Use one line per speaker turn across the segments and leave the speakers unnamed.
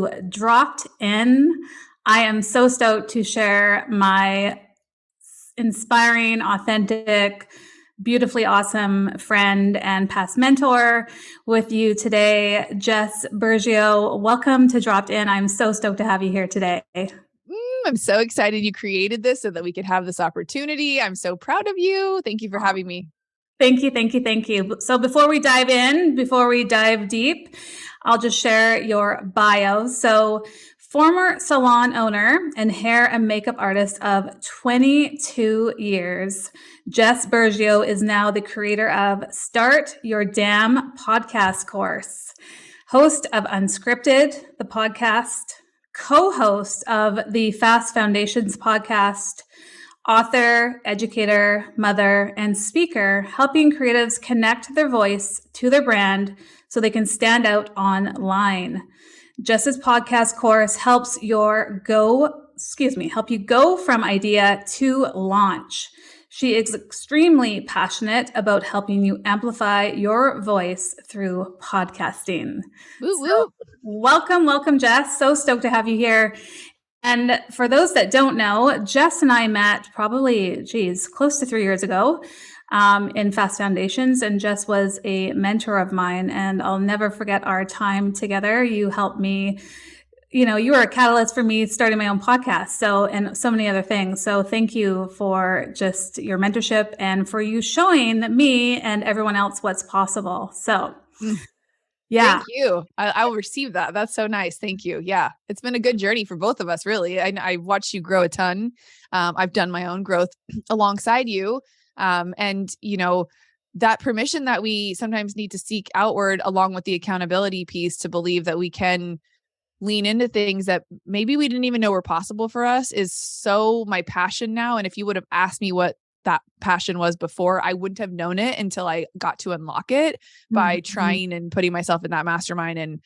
to Dropped In. I am so stoked to share my inspiring, authentic, beautifully awesome friend and past mentor with you today, Jess Burgio. Welcome to Dropped In. I'm so stoked to have you here today.
I'm so excited you created this so that we could have this opportunity. I'm so proud of you. Thank you for having me.
Thank you, thank you, thank you. So before we dive deep, I'll just share your bio. So former salon owner and hair and makeup artist of 22 years, Jess Burgio is now the creator of Start Your Damn podcast course, host of Unscripted, the podcast, co-host of the Fast Foundations podcast, author, educator, mother, and speaker, helping creatives connect their voice to their brand so they can stand out online. Jess's podcast course helps you go from idea to launch. She is extremely passionate about helping you amplify your voice through podcasting.
Woo.
Welcome, Jess. So stoked to have you here. And for those that don't know, Jess and I met probably, close to 3 years ago in Fast Foundations. And Jess was a mentor of mine, and I'll never forget our time together. You helped me, you were a catalyst for me starting my own podcast. And so many other things. So thank you for just your mentorship and for you showing me and everyone else what's possible. So yeah.
Thank you. I will receive that. That's so nice. Thank you. Yeah. It's been a good journey for both of us, really. I watched you grow a ton. I've done my own growth alongside you. And that permission that we sometimes need to seek outward along with the accountability piece to believe that we can lean into things that maybe we didn't even know were possible for us is so my passion now. And if you would have asked me what that passion was before, I wouldn't have known it until I got to unlock it by trying and putting myself in that mastermind and,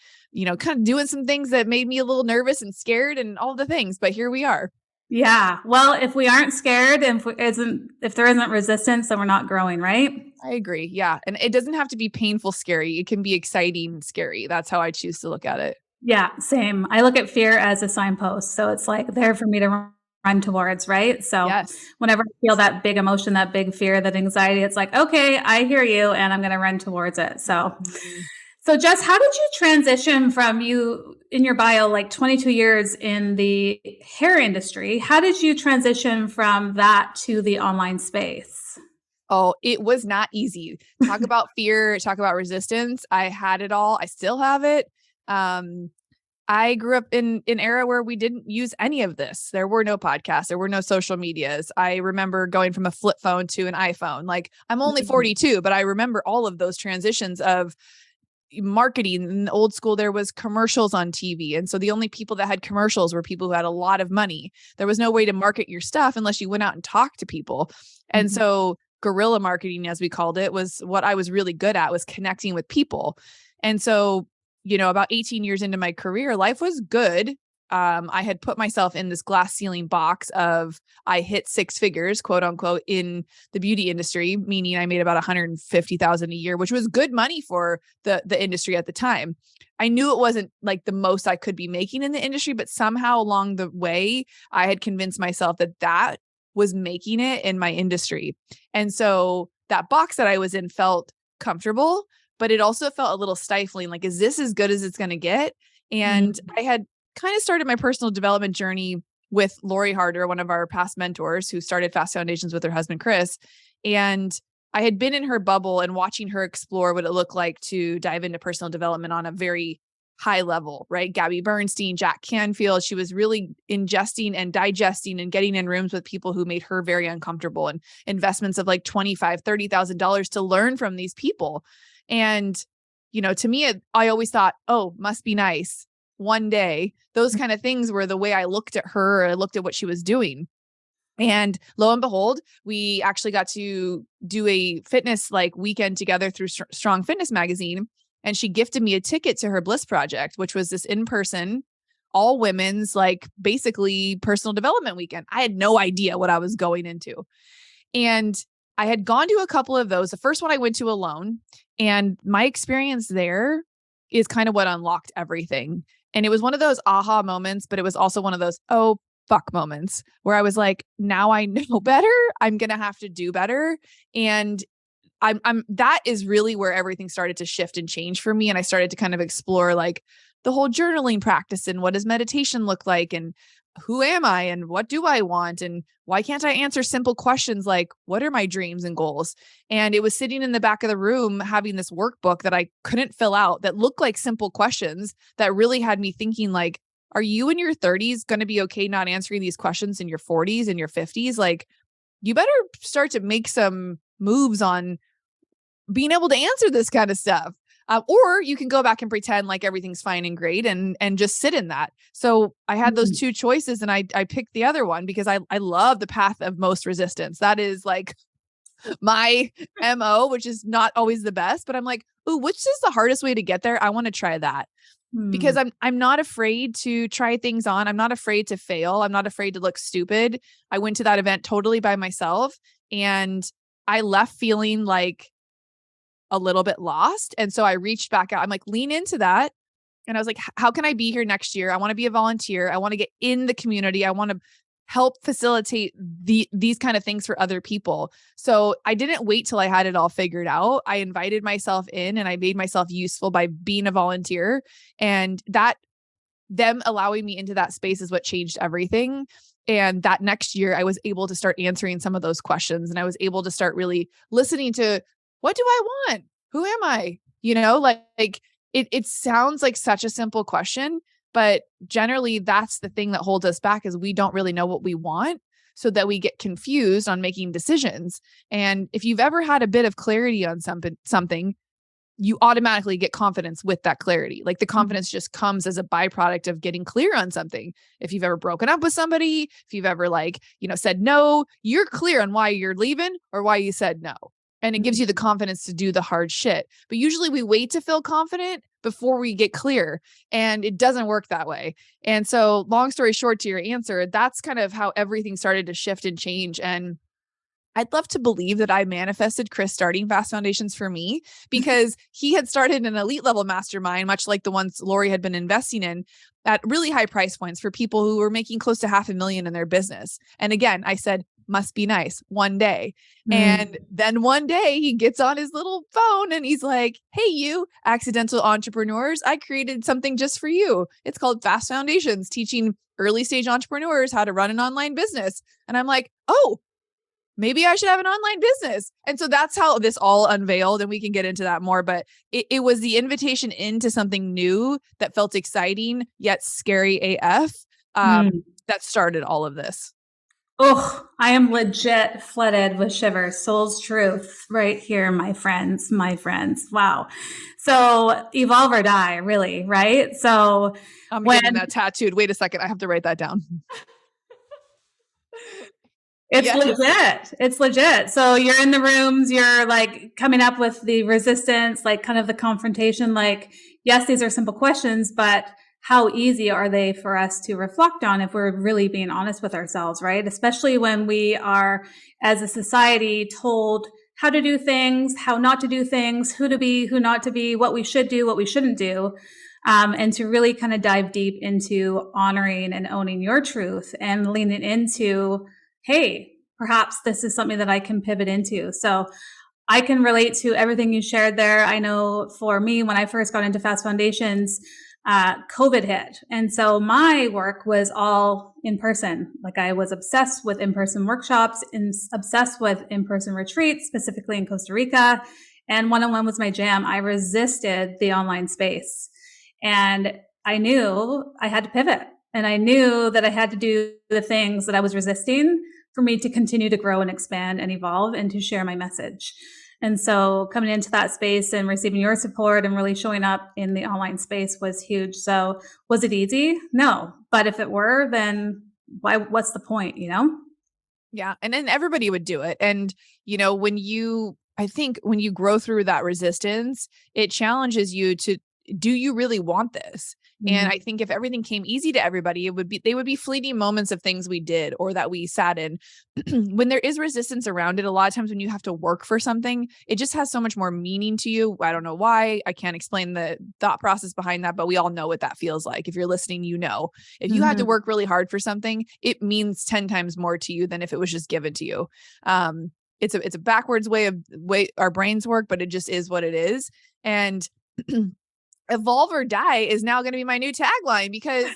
kind of doing some things that made me a little nervous and scared and all the things, but here we are.
Yeah. Well, if we aren't scared and if there isn't resistance, then we're not growing, right?
I agree. Yeah. And it doesn't have to be painful, scary. It can be exciting, scary. That's how I choose to look at it.
Yeah, same. I look at fear as a signpost. So it's like there for me to run towards, right? So
yes.
Whenever I feel that big emotion, that big fear, that anxiety, it's like, okay, I hear you and I'm going to run towards it. So Jess, how did you transition from you in your bio, like 22 years in the hair industry? How did you transition from that to the online space?
Oh, it was not easy. Talk about fear, talk about resistance. I had it all. I still have it. I grew up in an era where we didn't use any of this. There were no podcasts. There were no social medias. I remember going from a flip phone to an iPhone. Like I'm only 42, but I remember all of those transitions of marketing. In the old school, there was commercials on TV. And so the only people that had commercials were people who had a lot of money. There was no way to market your stuff unless you went out and talked to people. And so guerrilla marketing, as we called it, was what I was really good at, was connecting with people. And so about 18 years into my career, life was good. I had put myself in this glass ceiling box of I hit six figures, quote unquote, in the beauty industry, meaning I made about $150,000 a year, which was good money for the industry at the time. I knew it wasn't like the most I could be making in the industry, but somehow along the way, I had convinced myself that was making it in my industry. And so that box that I was in felt comfortable, but it also felt a little stifling. Like, is this as good as it's going to get? And I had kind of started my personal development journey with Lori Harder, one of our past mentors who started Fast Foundations with her husband, Chris. And I had been in her bubble and watching her explore what it looked like to dive into personal development on a very high level, right? Gabby Bernstein, Jack Canfield. She was really ingesting and digesting and getting in rooms with people who made her very uncomfortable, and investments of like $25,000, $30,000 to learn from these people. And, to me, I always thought, oh, must be nice one day. Those kind of things were the way I looked at her. I looked at what she was doing. And lo and behold, we actually got to do a fitness weekend together through Strong Fitness magazine. And she gifted me a ticket to her Bliss Project, which was this in-person, all women's, basically personal development weekend. I had no idea what I was going into. And I had gone to a couple of those. The first one I went to alone, and my experience there is kind of what unlocked everything. And it was one of those aha moments, but it was also one of those, oh, fuck moments where I was like, now I know better. I'm going to have to do better. And that is really where everything started to shift and change for me. And I started to kind of explore like the whole journaling practice and what does meditation look like and who am I and what do I want and why can't I answer simple questions like what are my dreams and goals? And it was sitting in the back of the room having this workbook that I couldn't fill out that looked like simple questions that really had me thinking like, are you in your 30s going to be okay not answering these questions in your 40s and your 50s? Like you better start to make some moves on being able to answer this kind of stuff. Or you can go back and pretend like everything's fine and great and just sit in that. So I had those two choices and I picked the other one because I love the path of most resistance. That is like my MO, which is not always the best, but I'm like, ooh, which is the hardest way to get there? I want to try that. Because I'm not afraid to try things on. I'm not afraid to fail. I'm not afraid to look stupid. I went to that event totally by myself and I left feeling like a little bit lost. And so I reached back out. I'm like, lean into that. And I was like, how can I be here next year? I want to be a volunteer. I want to get in the community. I want to help facilitate these kind of things for other people. So I didn't wait till I had it all figured out. I invited myself in and I made myself useful by being a volunteer. And that them allowing me into that space is what changed everything. And that next year I was able to start answering some of those questions and I was able to start really listening to what do I want? Who am I? You know, like it sounds like such a simple question, but generally that's the thing that holds us back is we don't really know what we want so that we get confused on making decisions. And if you've ever had a bit of clarity on something, you automatically get confidence with that clarity. Like the confidence just comes as a byproduct of getting clear on something. If you've ever broken up with somebody, if you've ever said no, you're clear on why you're leaving or why you said no. And it gives you the confidence to do the hard shit. But usually we wait to feel confident before we get clear. And it doesn't work that way. And so long story short to your answer, that's kind of how everything started to shift and change. And I'd love to believe that I manifested Chris starting Fast Foundations for me because he had started an elite level mastermind, much like the ones Lori had been investing in at really high price points for people who were making close to $500,000 in their business. And again, I said, must be nice one day. And then one day he gets on his little phone and he's like, hey, you accidental entrepreneurs, I created something just for you. It's called Fast Foundations, teaching early stage entrepreneurs how to run an online business. And I'm like, oh, maybe I should have an online business. And so that's how this all unveiled. And we can get into that more, but it was the invitation into something new that felt exciting, yet scary AF, that started all of this.
Oh, I am legit flooded with shivers. Soul's truth right here, my friends, Wow. So evolve or die, really, right? So
I'm getting that tattooed. Wait a second. I have to write that down.
It's legit. It's legit. So you're in the rooms, you're like coming up with the resistance, like kind of the confrontation, like, yes, these are simple questions, but how easy are they for us to reflect on if we're really being honest with ourselves, right? Especially when we are, as a society, told how to do things, how not to do things, who to be, who not to be, what we should do, what we shouldn't do. And to really kind of dive deep into honoring and owning your truth and leaning into, hey, perhaps this is something that I can pivot into. So I can relate to everything you shared there. I know for me, when I first got into Fast Foundations, COVID hit. And so my work was all in person. Like I was obsessed with in-person workshops and obsessed with in-person retreats, specifically in Costa Rica. And one-on-one was my jam. I resisted the online space. And I knew I had to pivot. And I knew that I had to do the things that I was resisting for me to continue to grow and expand and evolve and to share my message. And so coming into that space and receiving your support and really showing up in the online space was huge. So was it easy? No. But if it were, then what's the point, you know?
Yeah. And then everybody would do it. And, you know, I think when you grow through that resistance, it challenges you to do you really want this? And I think if everything came easy to everybody, they would be fleeting moments of things we did or that we sat in. When there is resistance around it, a lot of times when you have to work for something, it just has so much more meaning to you. I don't know why. I can't explain the thought process behind that, but we all know what that feels like. If you're listening, you know, if you had to work really hard for something, it means 10 times more to you than if it was just given to you. It's a backwards way our brains work, but it just is what it is. And evolve or die is now going to be my new tagline, because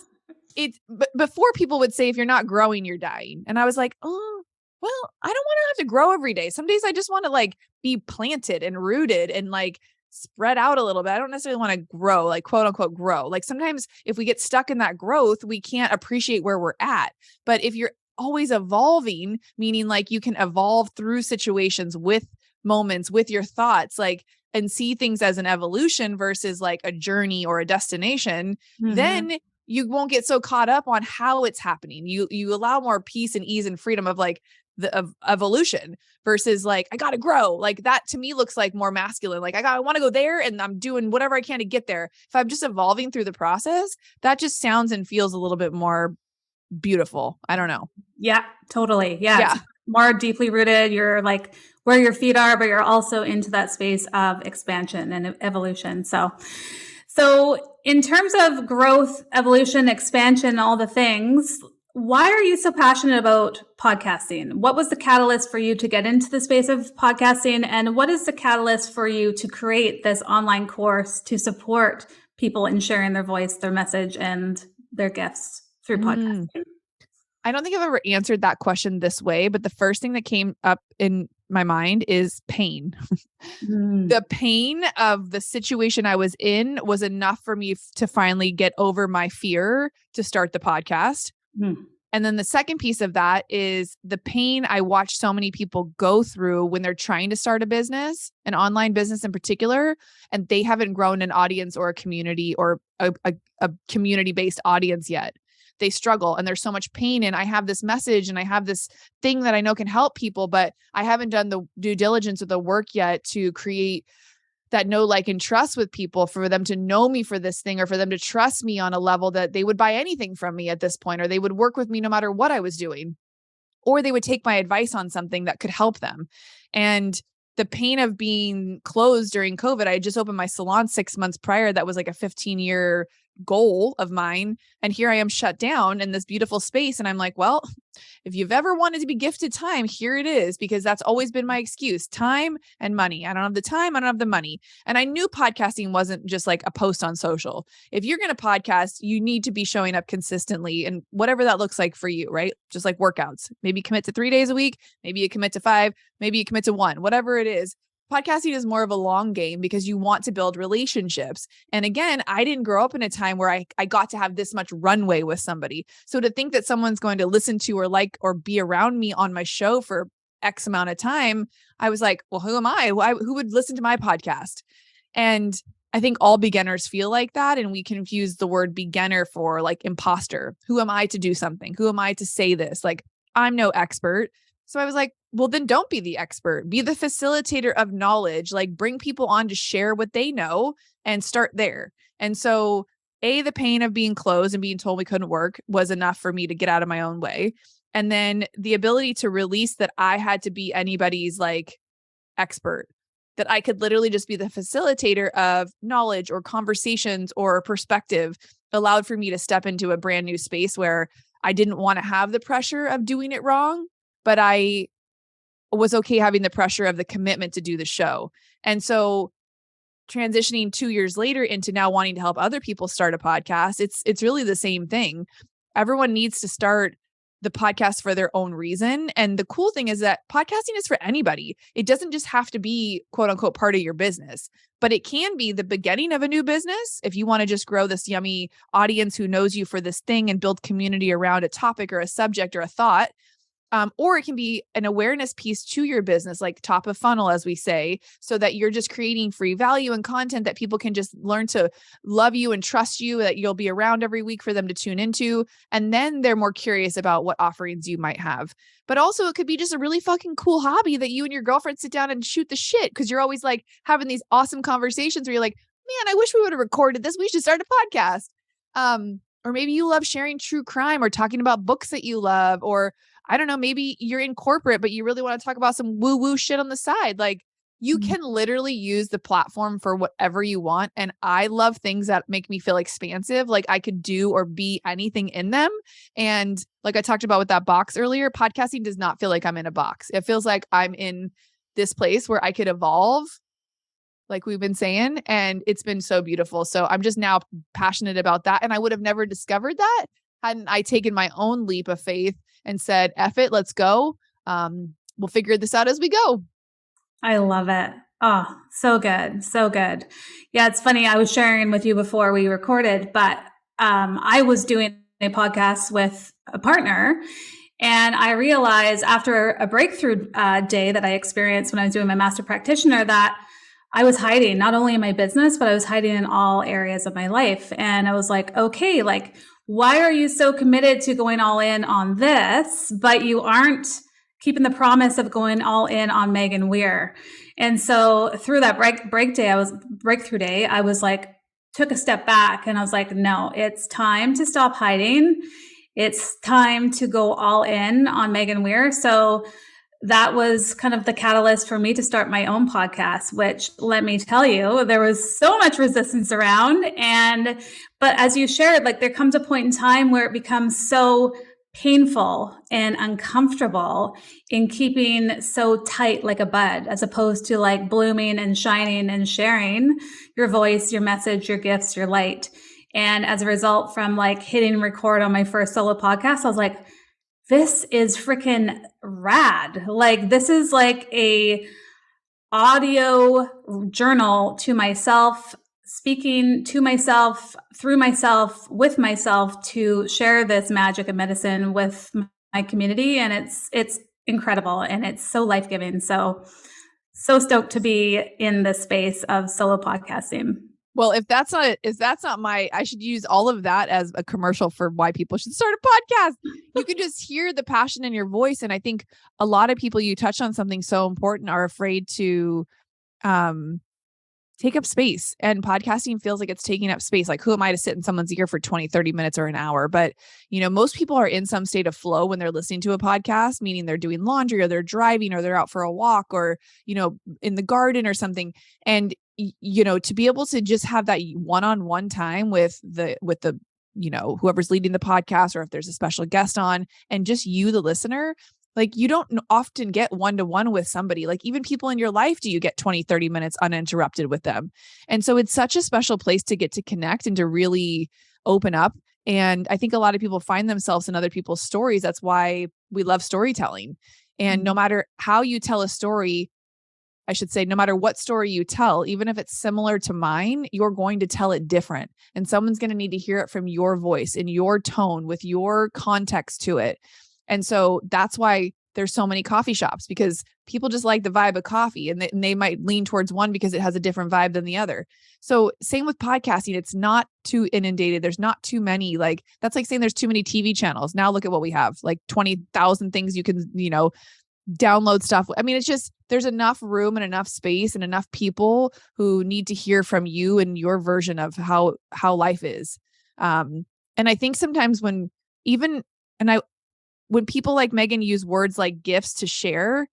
before people would say, if you're not growing, you're dying. And I was like, oh, well, I don't want to have to grow every day. Some days I just want to like be planted and rooted and like spread out a little bit. I don't necessarily want to grow, like quote unquote grow. Like sometimes if we get stuck in that growth, we can't appreciate where we're at. But if you're always evolving, meaning like you can evolve through situations with moments, with your thoughts, like, and see things as an evolution versus like a journey or a destination, then you won't get so caught up on how it's happening. You allow more peace and ease and freedom of like of evolution versus like, I got to grow. Like that to me looks like more masculine. Like I want to go there and I'm doing whatever I can to get there. If I'm just evolving through the process, that just sounds and feels a little bit more beautiful. I don't know.
Yeah, totally. Yeah. More deeply rooted. You're like where your feet are, but you're also into that space of expansion and evolution. So in terms of growth, evolution, expansion, all the things, why are you so passionate about podcasting? What was the catalyst for you to get into the space of podcasting? And what is the catalyst for you to create this online course to support people in sharing their voice, their message, and their gifts through podcasting?
I don't think I've ever answered that question this way, but the first thing that came up in my mind is pain. The pain of the situation I was in was enough for me to finally get over my fear to start the podcast. And then the second piece of that is the pain I watch so many people go through when they're trying to start a business, an online business in particular, and they haven't grown an audience or a community or a community-based audience yet. They struggle and there's so much pain. And I have this message and I have this thing that I know can help people, but I haven't done the due diligence or the work yet to create that know, like, and trust with people for them to know me for this thing or for them to trust me on a level that they would buy anything from me at this point, or they would work with me no matter what I was doing, or they would take my advice on something that could help them. And the pain of being closed during COVID, I had just opened my salon 6 months prior. That was like a 15-year goal of mine. And here I am shut down in this beautiful space. And I'm like, well, if you've ever wanted to be gifted time, here it is, because that's always been my excuse: time and money. I don't have the time. I don't have the money. And I knew podcasting wasn't just like a post on social. If you're going to podcast, you need to be showing up consistently, and whatever that looks like for you, right? Just like workouts, maybe commit to 3 days a week, maybe you commit to 5, maybe you commit to 1, whatever it is. Podcasting is more of a long game because you want to build relationships. And again, I didn't grow up in a time where I got to have this much runway with somebody. So to think that someone's going to listen to or like or be around me on my show for X amount of time, I was like, well, who am I? Who would listen to my podcast? And I think all beginners feel like that. And we confuse the word beginner for like imposter. Who am I to do something? Who am I to say this? Like, I'm no expert. So I was like, well, then don't be the expert. Be the facilitator of knowledge. Like, bring people on to share what they know and start there. And so the pain of being closed and being told we couldn't work was enough for me to get out of my own way. And then the ability to release that I had to be anybody's like expert, that I could literally just be the facilitator of knowledge or conversations or perspective, allowed for me to step into a brand new space where I didn't want to have the pressure of doing it wrong, but I was okay having the pressure of the commitment to do the show. And so transitioning 2 years later into now wanting to help other people start a podcast, it's really the same thing. Everyone needs to start the podcast for their own reason. And the cool thing is that podcasting is for anybody. It doesn't just have to be quote unquote part of your business, but it can be the beginning of a new business. If you want to just grow this yummy audience who knows you for this thing and build community around a topic or a subject or a thought. Or it can be an awareness piece to your business, like top of funnel, as we say, so that you're just creating free value and content that people can just learn to love you and trust you, that you'll be around every week for them to tune into. And then they're more curious about what offerings you might have. But also it could be just a really fucking cool hobby that you and your girlfriend sit down and shoot the shit, because you're always like having these awesome conversations where you're like, man, I wish we would have recorded this. We should start a podcast. Or maybe you love sharing true crime or talking about books that you love, or I don't know, maybe you're in corporate, but you really want to talk about some woo woo shit on the side. Like you can literally use the platform for whatever you want. And I love things that make me feel expansive. Like I could do or be anything in them. And like I talked about with that box earlier, podcasting does not feel like I'm in a box. It feels like I'm in this place where I could evolve, like we've been saying, and it's been so beautiful. So I'm just now passionate about that. And I would have never discovered that hadn't I taken my own leap of faith and said, F it, let's go. We'll figure this out as we go.
I love it. Oh, so good. So good. Yeah, it's funny. I was sharing with you before we recorded, but I was doing a podcast with a partner, and I realized after a breakthrough day that I experienced when I was doing my master practitioner that I was hiding not only in my business, but I was hiding in all areas of my life. And I was like, okay, like, why are you so committed to going all in on this, but you aren't keeping the promise of going all in on Megan Weir? And so through that breakthrough day, I was like, took a step back and I was like, no, it's time to stop hiding. It's time to go all in on Megan Weir. So that was kind of the catalyst for me to start my own podcast, which, let me tell you, there was so much resistance around. But as you shared, like there comes a point in time where it becomes so painful and uncomfortable in keeping so tight like a bud, as opposed to like blooming and shining and sharing your voice, your message, your gifts, your light. And as a result, from like hitting record on my first solo podcast, I was like, this is freaking rad. Like this is like a audio journal to myself, speaking to myself, through myself, with myself, to share this magic of medicine with my community. And it's incredible and it's so life-giving. So stoked to be in this space of solo podcasting.
Well, if that's not I should use all of that as a commercial for why people should start a podcast. You can just hear the passion in your voice. And I think a lot of people, you touched on something so important, are afraid to take up space. And podcasting feels like it's taking up space. Like, who am I to sit in someone's ear for 20, 30 minutes or an hour? But, most people are in some state of flow when they're listening to a podcast, meaning they're doing laundry or they're driving or they're out for a walk or, in the garden or something. And to be able to just have that one-on-one time with the whoever's leading the podcast, or if there's a special guest on, and just you, the listener, like you don't often get one-to-one with somebody. Like even people in your life, do you get 20, 30 minutes uninterrupted with them? And so it's such a special place to get to connect and to really open up. And I think a lot of people find themselves in other people's stories. That's why we love storytelling. And no matter how you tell a story, I should say, no matter what story you tell, even if it's similar to mine, you're going to tell it different. And someone's going to need to hear it from your voice, in your tone, with your context to it. And so that's why there's so many coffee shops, because people just like the vibe of coffee, and they might lean towards one because it has a different vibe than the other. So same with podcasting. It's not too inundated. There's not too many, like that's like saying there's too many TV channels. Now look at what we have, like 20,000 things you can, download stuff. I mean, it's just, there's enough room and enough space and enough people who need to hear from you and your version of how life is. And I think sometimes when people like Megan use words like gifts to share,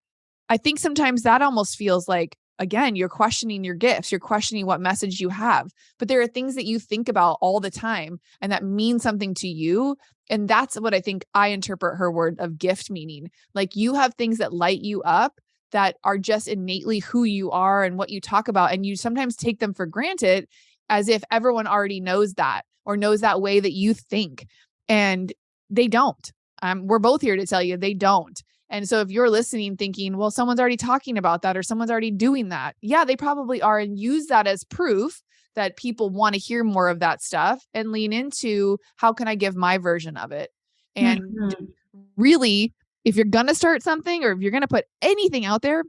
I think sometimes that almost feels like, again, you're questioning your gifts, you're questioning what message you have. But there are things that you think about all the time and that mean something to you. And that's what I think I interpret her word of gift meaning. Like you have things that light you up that are just innately who you are and what you talk about. And you sometimes take them for granted as if everyone already knows that or knows that way that you think. And they don't. We're both here to tell you they don't. And so if you're listening thinking, well, someone's already talking about that or someone's already doing that. Yeah, they probably are. And use that as proof that people want to hear more of that stuff and lean into how can I give my version of it? And really, if you're going to start something or if you're going to put anything out there,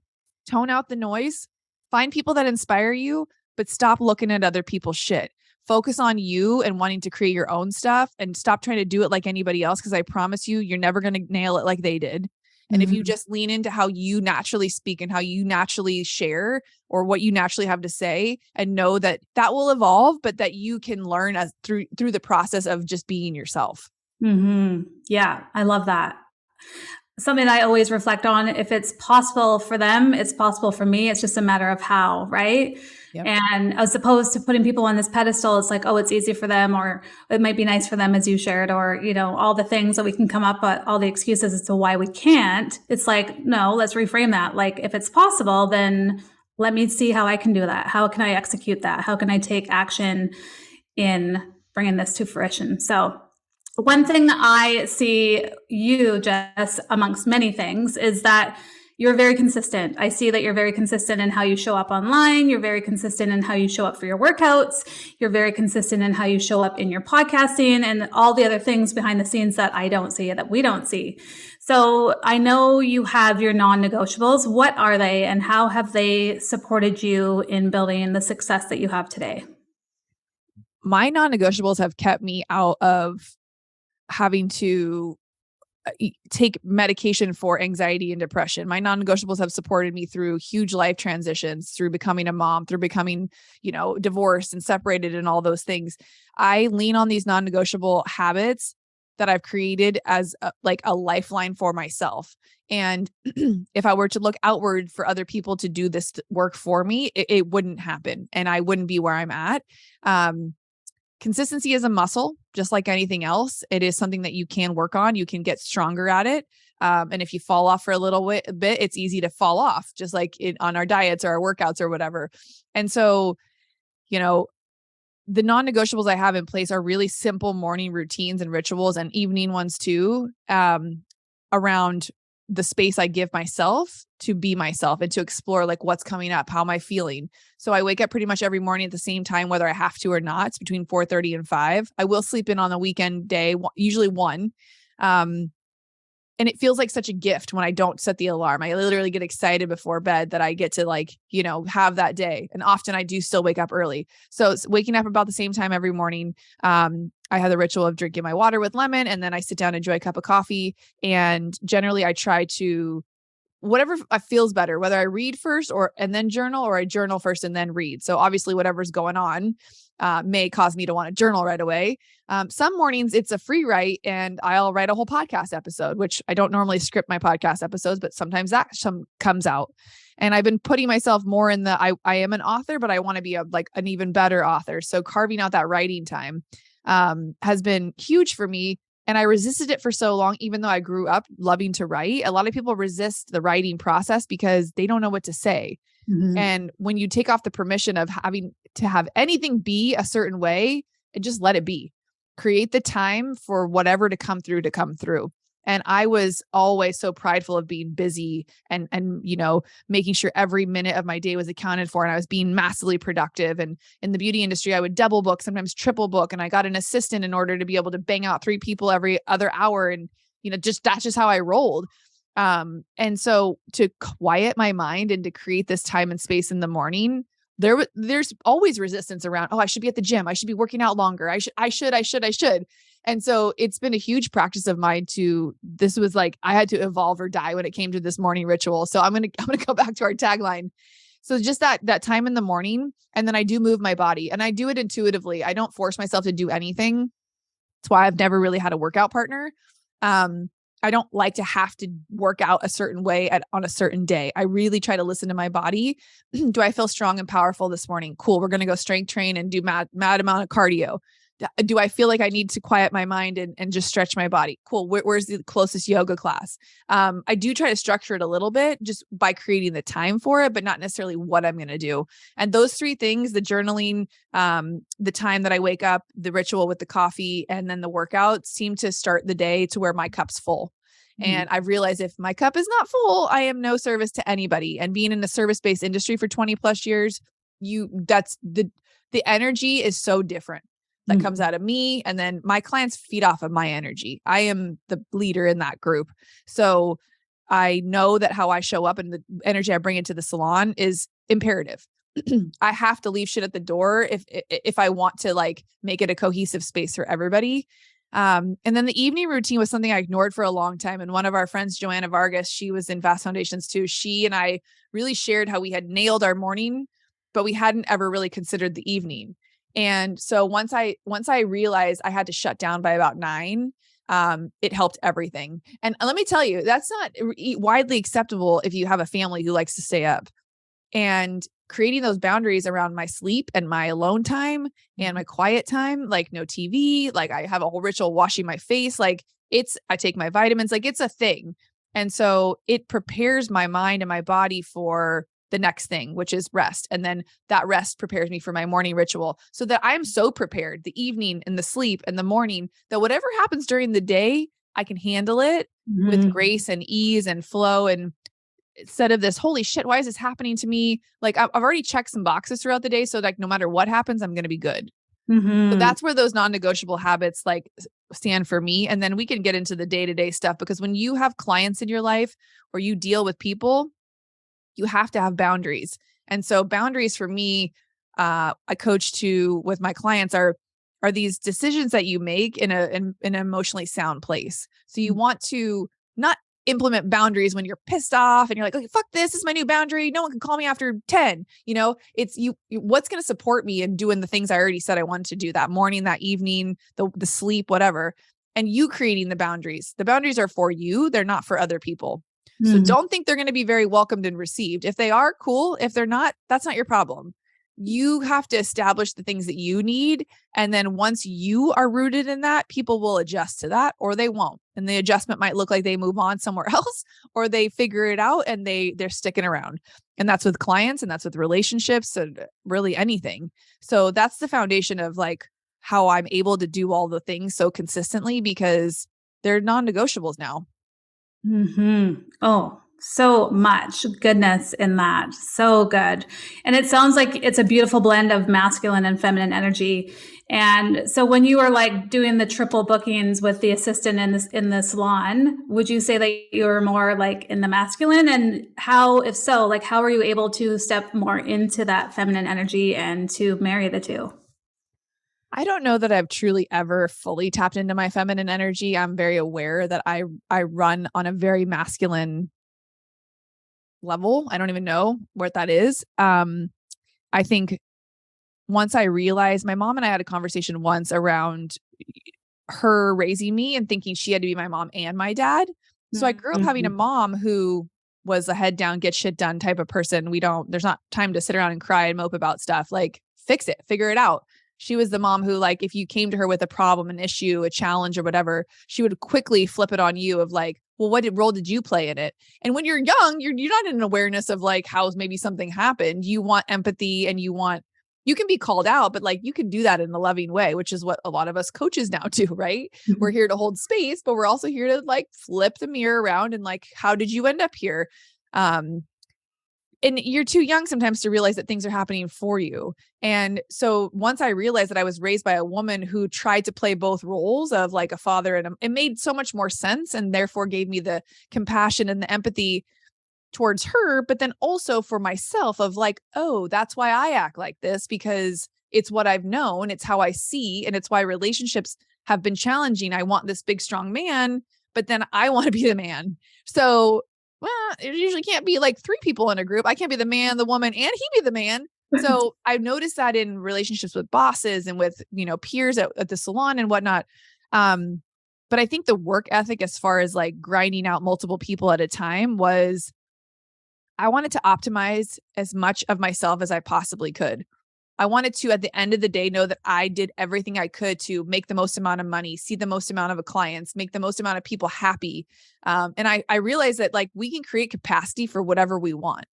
tone out the noise, find people that inspire you, but stop looking at other people's shit. Focus on you and wanting to create your own stuff and stop trying to do it like anybody else. Because I promise you're never going to nail it like they did. And if you just lean into how you naturally speak and how you naturally share or what you naturally have to say, and know that that will evolve, but that you can learn as through the process of just being yourself.
Yeah, I love that. Something that I always reflect on, if it's possible for them, it's possible for me. It's just a matter of how, right?
Yep.
And as opposed to putting people on this pedestal, it's like, oh, it's easy for them, or it might be nice for them, as you shared, or, all the things that we can come up with, all the excuses as to why we can't. It's like, no, let's reframe that. Like, if it's possible, then let me see how I can do that. How can I execute that? How can I take action in bringing this to fruition? So, one thing I see you, Jess, amongst many things, is that you're very consistent. I see that you're very consistent in how you show up online. You're very consistent in how you show up for your workouts. You're very consistent in how you show up in your podcasting and all the other things behind the scenes that I don't see, that we don't see. So I know you have your non-negotiables. What are they, and how have they supported you in building the success that you have today?
My non-negotiables have kept me out of having to take medication for anxiety and depression. My non-negotiables have supported me through huge life transitions, through becoming a mom, through becoming, divorced and separated and all those things. I lean on these non-negotiable habits that I've created as a lifeline for myself. And if I were to look outward for other people to do this work for me, it wouldn't happen, and I wouldn't be where I'm at. Consistency is a muscle, just like anything else. It is something that you can work on. You can get stronger at it. And if you fall off for a little bit, it's easy to fall off, just like on our diets or our workouts or whatever. And so, the non-negotiables I have in place are really simple morning routines and rituals, and evening ones too, around the space I give myself to be myself and to explore what's coming up, how am I feeling? So I wake up pretty much every morning at the same time, whether I have to or not. It's between 4:30 and 5. I will sleep in on the weekend day, usually 1. And it feels like such a gift when I don't set the alarm. I literally get excited before bed that I get to have that day. And often I do still wake up early. So it's waking up about the same time every morning. I have the ritual of drinking my water with lemon, and then I sit down and enjoy a cup of coffee. And generally I try to, whatever feels better, whether I read first and then journal, or I journal first and then read. So obviously whatever's going on may cause me to want to journal right away. Some mornings it's a free write, and I'll write a whole podcast episode, which I don't normally script my podcast episodes, but sometimes that comes out. And I've been putting myself more in I am an author, but I want to be an even better author. So carving out that writing time has been huge for me. And I resisted it for so long, even though I grew up loving to write. A lot of people resist the writing process because they don't know what to say. Mm-hmm. And when you take off the permission of having to have anything be a certain way, and just let it be, create the time for whatever to come through. And I was always so prideful of being busy and making sure every minute of my day was accounted for, and I was being massively productive. And in the beauty industry, I would double book, sometimes triple book. And I got an assistant in order to be able to bang out 3 people every other hour. And, that's just how I rolled. And so to quiet my mind and to create this time and space in the morning, there's always resistance around, oh, I should be at the gym. I should be working out longer. I should. And so it's been a huge practice of mine this was I had to evolve or die when it came to this morning ritual. So I'm going to go back to our tagline. So just that time in the morning, and then I do move my body, and I do it intuitively. I don't force myself to do anything. That's why I've never really had a workout partner. I don't like to have to work out a certain way on a certain day. I really try to listen to my body. Do I feel strong and powerful this morning? Cool. We're going to go strength train and do mad amount of cardio. Do I feel like I need to quiet my mind and just stretch my body? Cool. Where's the closest yoga class? I do try to structure it a little bit just by creating the time for it, but not necessarily what I'm going to do. And those 3 things, the journaling, the time that I wake up, the ritual with the coffee, and then the workout, seem to start the day to where my cup's full. Mm-hmm. And I've realized if my cup is not full, I am no service to anybody. And being in a service-based industry for 20 plus years, that's the energy is so different. That comes out of me. And then my clients feed off of my energy. I am the leader in that group. So I know that how I show up and the energy I bring into the salon is imperative. I have to leave shit at the door if I want to make it a cohesive space for everybody. And then the evening routine was something I ignored for a long time. And one of our friends, Joanna Vargas, she was in Fast Foundations too. She and I really shared how we had nailed our morning, but we hadn't ever really considered the evening. And so once I realized I had to shut down by about 9, it helped everything. And let me tell you, that's not widely acceptable if you have a family who likes to stay up. And creating those boundaries around my sleep and my alone time and my quiet time, like no TV, like I have a whole ritual washing my face, like I take my vitamins, like it's a thing. And so it prepares my mind and my body for the next thing, which is rest. And then that rest prepares me for my morning ritual so that I'm so prepared the evening and the sleep and the morning that whatever happens during the day, I can handle it with grace and ease and flow. And instead of this, holy shit, why is this happening to me? Like I've already checked some boxes throughout the day. So like, no matter what happens, I'm going to be good. So that's where those non-negotiable habits like stand for me. And then we can get into the day-to-day stuff, because when you have clients in your life or you deal with people, you have to have boundaries. And so boundaries for me, I coach with my clients are these decisions that you make in an emotionally sound place. So you want to not implement boundaries when you're pissed off and you're like, okay, fuck this is my new boundary. No one can call me after 10. It's what's going to support me in doing the things I already said I wanted to do that morning, that evening, the sleep, whatever. And you creating the boundaries. The boundaries are for you. They're not for other people. So don't think they're going to be very welcomed and received. If they are, cool. If they're not, that's not your problem. You have to establish the things that you need. And then once you are rooted in that, people will adjust to that or they won't. And the adjustment might look like they move on somewhere else or they figure it out and they're sticking around. And that's with clients and that's with relationships and really anything. So that's the foundation of like how I'm able to do all the things so consistently, because they're non-negotiables now.
Oh, so much goodness in that. So good. And it sounds like it's a beautiful blend of masculine and feminine energy. And so when you were like doing the triple bookings with the assistant in the salon, would you say that you were more like in the masculine? And how, if so, like how were you able to step more into that feminine energy and to marry the two?
I don't know that I've truly ever fully tapped into my feminine energy. I'm very aware that I run on a very masculine level. I don't even know what that is. I think once I realized, my mom and I had a conversation once around her raising me and thinking she had to be my mom and my dad. So I grew up having a mom who was a head down, get shit done type of person. There's not time to sit around and cry and mope about stuff. Like fix it, figure it out. She was the mom who, like, if you came to her with a problem, an issue, a challenge or whatever, she would quickly flip it on you of like, well, what role did you play in it? And when you're young, you're not in an awareness of like how maybe something happened. You want empathy and you can be called out, but like you can do that in a loving way, which is what a lot of us coaches now do, right? We're here to hold space, but we're also here to like flip the mirror around and like, how did you end up here? And you're too young sometimes to realize that things are happening for you. And so once I realized that I was raised by a woman who tried to play both roles of like a father it made so much more sense and therefore gave me the compassion and the empathy towards her, but then also for myself of like, oh, that's why I act like this, because it's what I've known. It's how I see. And it's why relationships have been challenging. I want this big, strong man, but then I want to be the man. So it usually can't be like 3 people in a group. I can't be the man, the woman, and he be the man. So I've noticed that in relationships with bosses and with, peers at the salon and whatnot. But I think the work ethic, as far as like grinding out multiple people at a time, was I wanted to optimize as much of myself as I possibly could. I wanted to, at the end of the day, know that I did everything I could to make the most amount of money, see the most amount of clients, make the most amount of people happy. And I realized that like we can create capacity for whatever we want.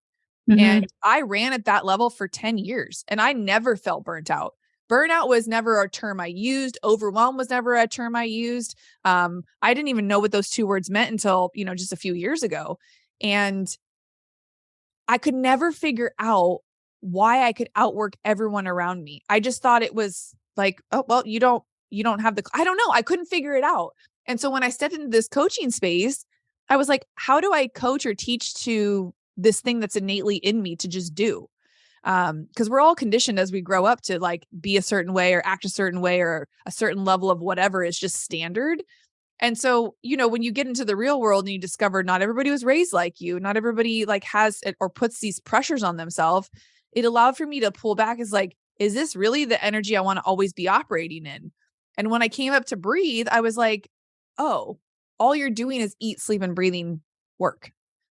And I ran at that level for 10 years and I never felt burnt out. Burnout was never a term I used. Overwhelm was never a term I used. I didn't even know what those 2 words meant until, just a few years ago. And I could never figure out why I could outwork everyone around me. I just thought it was like, oh, well, you don't have I don't know. I couldn't figure it out. And so when I stepped into this coaching space, I was like, how do I coach or teach to this thing that's innately in me to just do? Because we're all conditioned as we grow up to like be a certain way or act a certain way or a certain level of whatever is just standard. And so, when you get into the real world and you discover not everybody was raised like you, not everybody like has it or puts these pressures on themselves, it allowed for me to pull back as like, is this really the energy I want to always be operating in? And when I came up to breathe, I was like, oh, all you're doing is eat, sleep, and breathing work.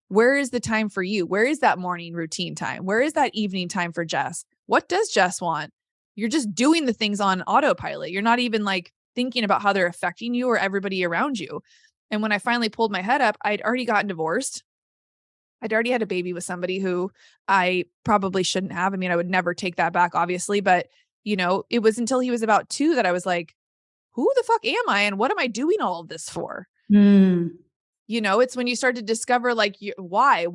Where is the time for you? Where is that morning routine time? Where is that evening time for Jess? What does Jess want? You're just doing the things on autopilot. You're not even like thinking about how they're affecting you or everybody around you. And when I finally pulled my head up, I'd already gotten divorced. I'd already had a baby with somebody who I probably shouldn't have. I mean, I would never take that back, obviously. But, it was until he was about 2 that I was like, who the fuck am I? And what am I doing all of this for? It's when you start to discover like, why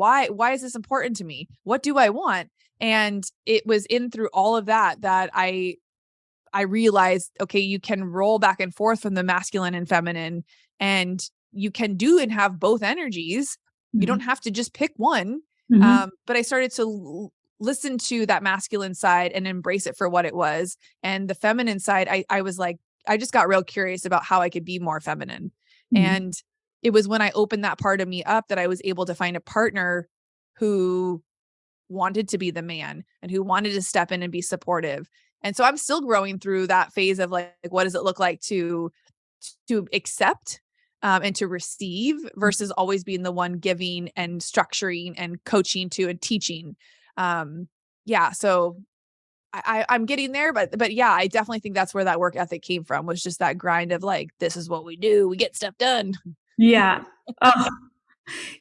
is this important to me? What do I want? And it was in through all of that I realized, okay, you can roll back and forth from the masculine and feminine, and you can do and have both energies. You don't have to just pick one. But I started to listen to that masculine side and embrace it for what it was. And the feminine side, I was like, I just got real curious about how I could be more feminine. And it was when I opened that part of me up that I was able to find a partner who wanted to be the man and who wanted to step in and be supportive. And so I'm still growing through that phase of like, what does it look like to accept and to receive versus always being the one giving and structuring and coaching to and teaching. So I'm getting there, but yeah, I definitely think that's where that work ethic came from, was just that grind of like, this is what we do. We get stuff done.
Yeah. Oh,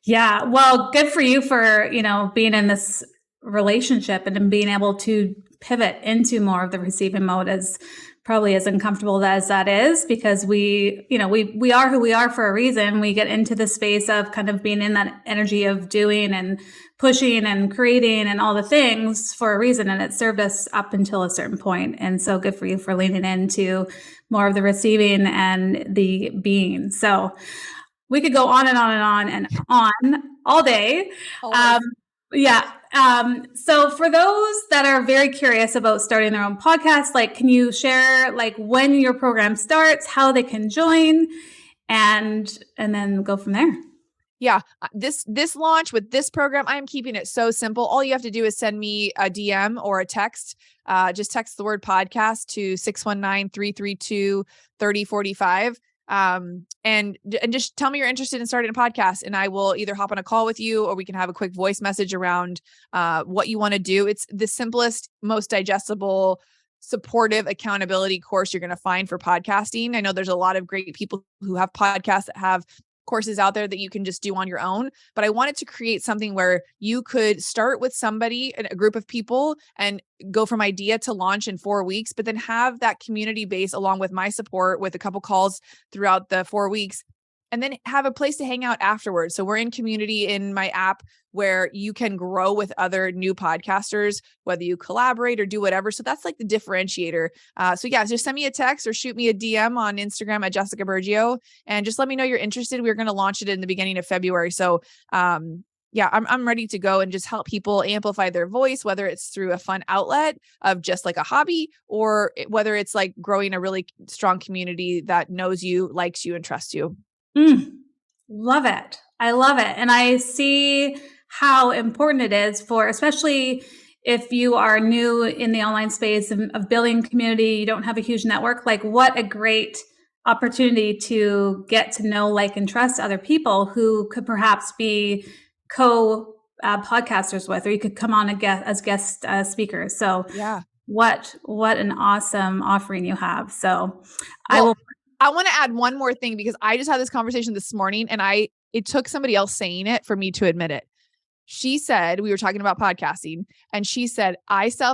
yeah. Well, good for you for, being in this relationship and being able to pivot into more of the receiving mode, as probably as uncomfortable as that is, because we are who we are for a reason. We get into the space of kind of being in that energy of doing and pushing and creating and all the things for a reason. And it served us up until a certain point. And so good for you for leaning into more of the receiving and the being. So we could go on and on and on and on all day. So for those that are very curious about starting their own podcast, like, can you share like when your program starts, how they can join, and then go from there?
Yeah. This launch with this program, I'm keeping it so simple. All you have to do is send me a DM or a text. Just text the word podcast to 619-332-3045. And just tell me you're interested in starting a podcast, and I will either hop on a call with you or we can have a quick voice message around what you want to do. It's the simplest, most digestible, supportive accountability course you're going to find for podcasting. I know there's a lot of great people who have podcasts that have courses out there that you can just do on your own. But I wanted to create something where you could start with somebody, a group of people, and go from idea to launch in 4 weeks, but then have that community base along with my support with a couple calls throughout the 4 weeks, and then have a place to hang out afterwards. So we're in community in my app where you can grow with other new podcasters, whether you collaborate or do whatever. So that's like the differentiator. Just send me a text or shoot me a DM on Instagram at Jessica Burgio, and just let me know you're interested. We're going to launch it in the beginning of February. So, I'm ready to go and just help people amplify their voice, whether it's through a fun outlet of just like a hobby, or whether it's like growing a really strong community that knows you, likes you, and trusts you.
Love it. I love it. And I see how important it is for, especially if you are new in the online space of building community, you don't have a huge network, like what a great opportunity to get to know, like, and trust other people who could perhaps be podcasters with, or you could come on as guest speakers. So
yeah,
what an awesome offering you have. So
I want to add one more thing, because I just had this conversation this morning and it took somebody else saying it for me to admit it. She said, we were talking about podcasting, and she said,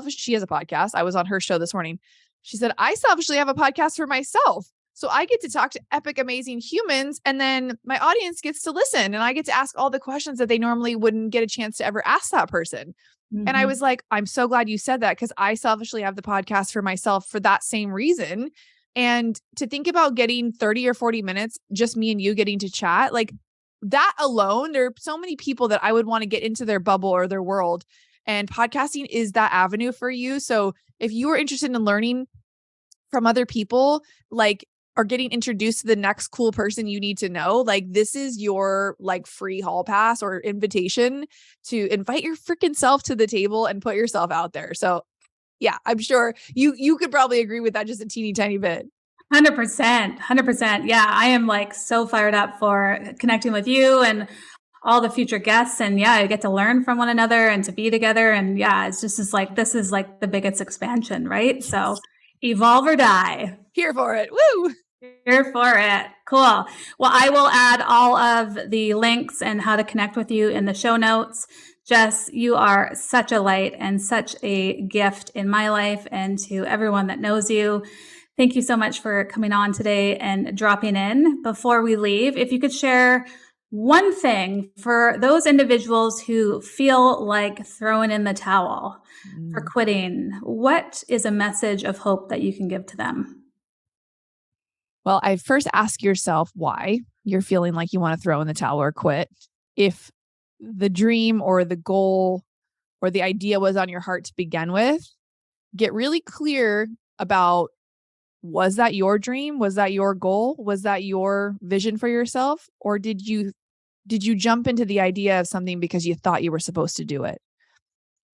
she has a podcast. I was on her show this morning. She said, I selfishly have a podcast for myself. So I get to talk to epic, amazing humans, and then my audience gets to listen, and I get to ask all the questions that they normally wouldn't get a chance to ever ask that person. Mm-hmm. And I was like, I'm so glad you said that, because I selfishly have the podcast for myself for that same reason. And to think about getting 30 or 40 minutes, just me and you getting to chat, like that alone, there are so many people that I would want to get into their bubble or their world. And podcasting is that avenue for you. So if you are interested in learning from other people, like, or getting introduced to the next cool person you need to know, like, this is your like free hall pass or invitation to invite your freaking self to the table and put yourself out there. So yeah, I'm sure you could probably agree with that just a teeny tiny bit.
100%. 100%. Yeah, I am like so fired up for connecting with you and all the future guests. And yeah, I get to learn from one another and to be together. And yeah, it's just like, this is like the biggest expansion, right? So evolve or die.
Here for it. Woo!
Here for it. Cool. Well, I will add all of the links and how to connect with you in the show notes. Jess, you are such a light and such a gift in my life and to everyone that knows you. Thank you so much for coming on today and dropping in. Before we leave, if you could share one thing for those individuals who feel like throwing in the towel for quitting, what is a message of hope that you can give to them?
Well, I first ask yourself why you're feeling like you want to throw in the towel or quit. If the dream or the goal or the idea was on your heart to begin with, get really clear about, was that your dream? Was that your goal? Was that your vision for yourself? Or did you jump into the idea of something because you thought you were supposed to do it?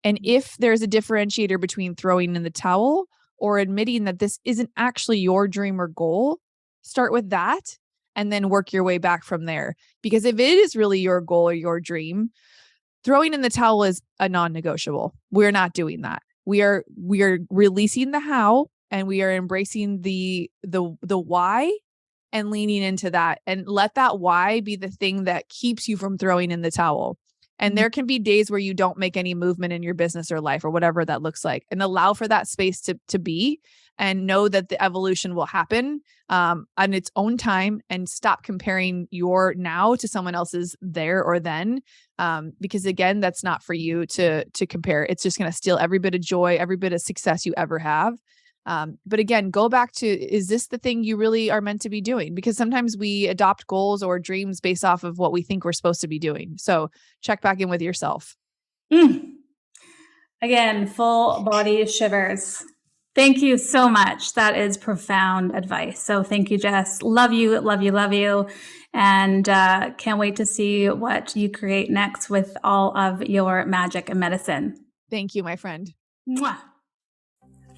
And if there's a differentiator between throwing in the towel or admitting that this isn't actually your dream or goal, start with that and then work your way back from there. Because if it is really your goal or your dream, throwing in the towel is a non-negotiable. We're not doing that. We are releasing the how, and we are embracing the why and leaning into that, and let that why be the thing that keeps you from throwing in the towel. And there can be days where you don't make any movement in your business or life or whatever that looks like, and allow for that space to be, and know that the evolution will happen on its own time, and stop comparing your now to someone else's there or then. Because again, that's not for you to compare. It's just going to steal every bit of joy, every bit of success you ever have. But again, go back to, is this the thing you really are meant to be doing? Because sometimes we adopt goals or dreams based off of what we think we're supposed to be doing. So check back in with yourself.
Again, full body shivers. Thank you so much. That is profound advice. So thank you, Jess. Love you, love you, love you. And can't wait to see what you create next with all of your magic and medicine.
Thank you, my friend.
Mwah.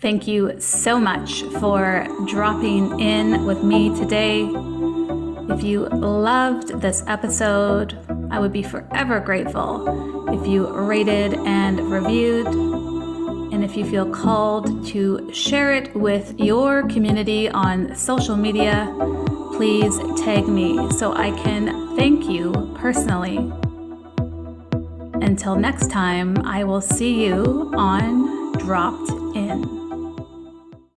Thank you so much for dropping in with me today. If you loved this episode, I would be forever grateful if you rated and reviewed. And if you feel called to share it with your community on social media, please tag me so I can thank you personally. Until next time, I will see you on Dropped In.